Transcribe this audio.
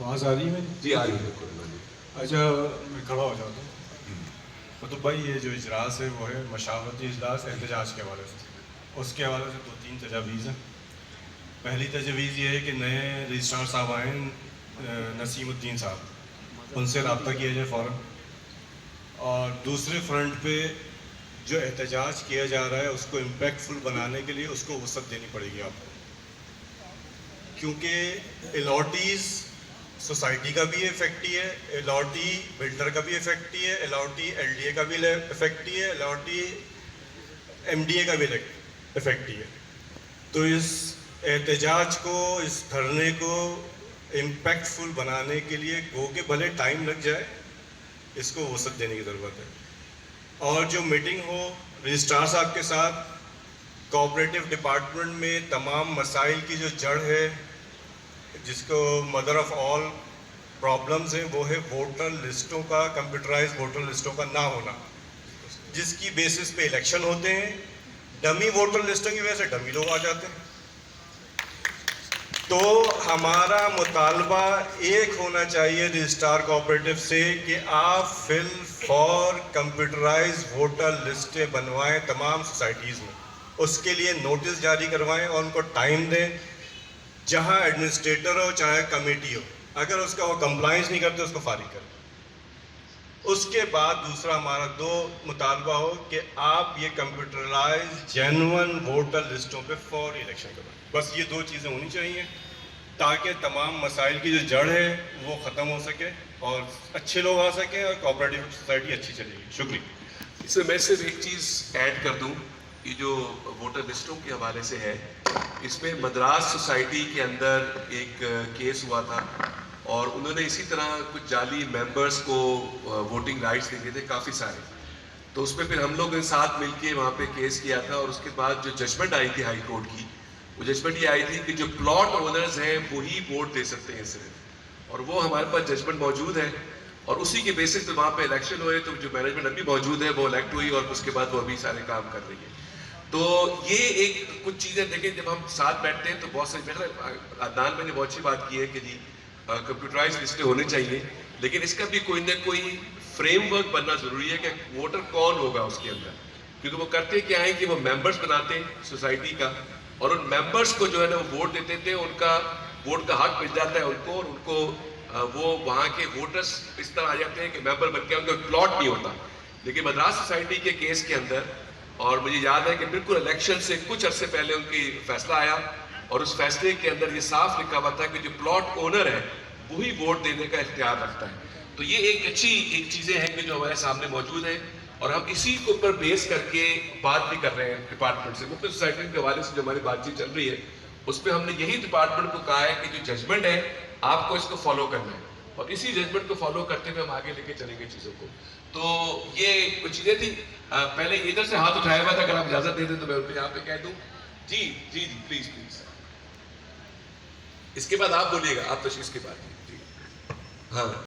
آواز آ رہی ہے میری؟ جی آ رہی ہے بالکل. اچھا میں کھڑا ہو جاتا ہوں. مطلب بھائی یہ جو اجلاس ہے وہ ہے مشاورتی اجلاس احتجاج کے حوالے سے. اس کے حوالے سے 2-3 تجاویز ہیں. پہلی تجویز یہ ہے کہ نئے رجسٹرار صاحب آئے ہیں نسیم الدین صاحب, ان سے رابطہ کیا جائے فوراً. اور دوسرے فرنٹ پہ جو احتجاج کیا جا رہا ہے اس کو امپیکٹفل بنانے کے لیے اس کو وسعت دینی پڑے گی آپ کو, کیونکہ الاٹیز سوسائٹی کا بھی افیکٹی ہے, الاٹی بلڈر کا بھی افیکٹی ہے, الاٹی ایل ڈی اے کا بھی افیکٹی ہے, الاٹی ایم ڈی اے کا بھی افیکٹی ہے. تو اس احتجاج کو, اس دھرنے کو امپیکٹفل بنانے کے لیے گو کہ بھلے ٹائم لگ جائے, اس کو وسعت دینے کی ضرورت ہے. اور جو میٹنگ ہو رجسٹرار صاحب کے ساتھ, کوآپریٹو ڈپارٹمنٹ میں تمام مسائل کی جو جڑ ہے, جس کو مدر آف آل پرابلمز ہیں, وہ ہے ووٹر لسٹوں کا, کمپیوٹرائز ووٹر لسٹوں کا نہ ہونا, جس کی بیسس پہ الیکشن ہوتے ہیں. ڈمی ووٹر لسٹوں کی وجہ سے ڈمی لوگ آ جاتے ہیں. تو ہمارا مطالبہ ایک ہونا چاہیے رجسٹرار کوآپریٹو سے کہ آپ فی الفور کمپیوٹرائز ووٹر لسٹیں بنوائیں تمام سوسائٹیز میں. اس کے لیے نوٹس جاری کروائیں اور ان کو ٹائم دیں. جہاں ایڈمنسٹریٹر ہو چاہے کمیٹی ہو, اگر اس کا وہ کمپلائنس نہیں کرتے اس کو فارغ کریں. اس کے بعد دوسرا ہمارا مطالبہ ہو کہ آپ یہ کمپیوٹرائز جینون ووٹر لسٹوں پہ فوری الیکشن کروائیں. بس یہ 2 چیزیں ہونی چاہیے تاکہ تمام مسائل کی جو جڑ ہے وہ ختم ہو سکے اور اچھے لوگ آ سکیں اور کوآپریٹو سوسائٹی اچھی چلے گی. شکریہ. اس میں صرف ایک چیز ایڈ کر دوں, یہ جو ووٹر لسٹوں کے حوالے سے ہے, اس میں مدراس سوسائٹی کے اندر ایک کیس ہوا تھا اور انہوں نے اسی طرح کچھ جعلی ممبرس کو ووٹنگ رائٹس دے دیے تھے کافی سارے. تو اس پہ پھر ہم لوگ نے ساتھ مل کے وہاں پہ کیس کیا تھا اور اس کے بعد جو ججمنٹ آئی تھی ہائی کورٹ کی, وہ ججمنٹ یہ آئی تھی کہ جو پلاٹ اونرز ہیں وہی ووٹ دے سکتے ہیں صرف, اور وہ ہمارے پاس ججمنٹ موجود ہے اور اسی کے بیسس پہ وہاں پہ الیکشن ہوئے. تو جو مینجمنٹ ابھی موجود ہے وہ الیکٹ ہوئی اور اس کے بعد وہ ابھی سارے کام کر رہی ہے. تو یہ ایک کچھ چیزیں دیکھیں, جب ہم ساتھ بیٹھتے ہیں تو بہت ساری, عدنان میں نے بہت اچھی بات کی ہے کہ جی کمپیوٹرائز لسٹیں ہونی چاہیے, لیکن اس کا بھی کوئی نہ کوئی فریم ورک بننا ضروری ہے کہ ووٹر کون ہوگا اس کے اندر. کیونکہ وہ کرتے کیا ہے کہ وہ ممبرس بناتے ہیں سوسائٹی کا, اور ان ممبرس کو جو ہے نا وہ ووٹ دیتے تھے, ان کا ووٹ کا حق مل جاتا ہے ان کو, اور ان کو وہ وہاں کے ووٹرس اس طرح آ جاتے ہیں کہ ممبر بن کے ان کا پلاٹ نہیں ہوتا. لیکن مدراس سوسائٹی کے کیس کے اندر, اور مجھے یاد ہے کہ بالکل الیکشن سے کچھ عرصے پہلے ان کی فیصلہ آیا اور اس فیصلے کے اندر یہ صاف لکھا ہوا تھا کہ جو پلاٹ اونر ہے وہی ووٹ دینے کا اختیار رکھتا ہے. تو یہ ایک اچھی چیزیں ہیں کہ جو ہمارے سامنے موجود ہیں, اور ہم اسی کے اوپر بیس کر کے بات بھی کر رہے ہیں ڈپارٹمنٹ سے. مختلف سوسائٹی کے حوالے سے جو ہماری بات چیت چل رہی ہے اس پہ ہم نے یہی ڈپارٹمنٹ کو کہا ہے کہ جو ججمنٹ ہے آپ کو اس کو فالو کرنا ہے, اور اسی ججمنٹ کو فالو کرتے ہوئے ہم آگے لے کے چلیں گے چیزوں کو. تو یہ کچھ چیزیں تھیں. پہلے ادھر سے ہاتھ اٹھایا ہوا تھا, اگر آپ اجازت دے دیں تو میں ان پہ یہاں پہ کہہ دوں. جی جی جی پلیز پلیز, اس کے بعد آپ بولیے گا, آپ تشخیص کے بعد. جی ہاں.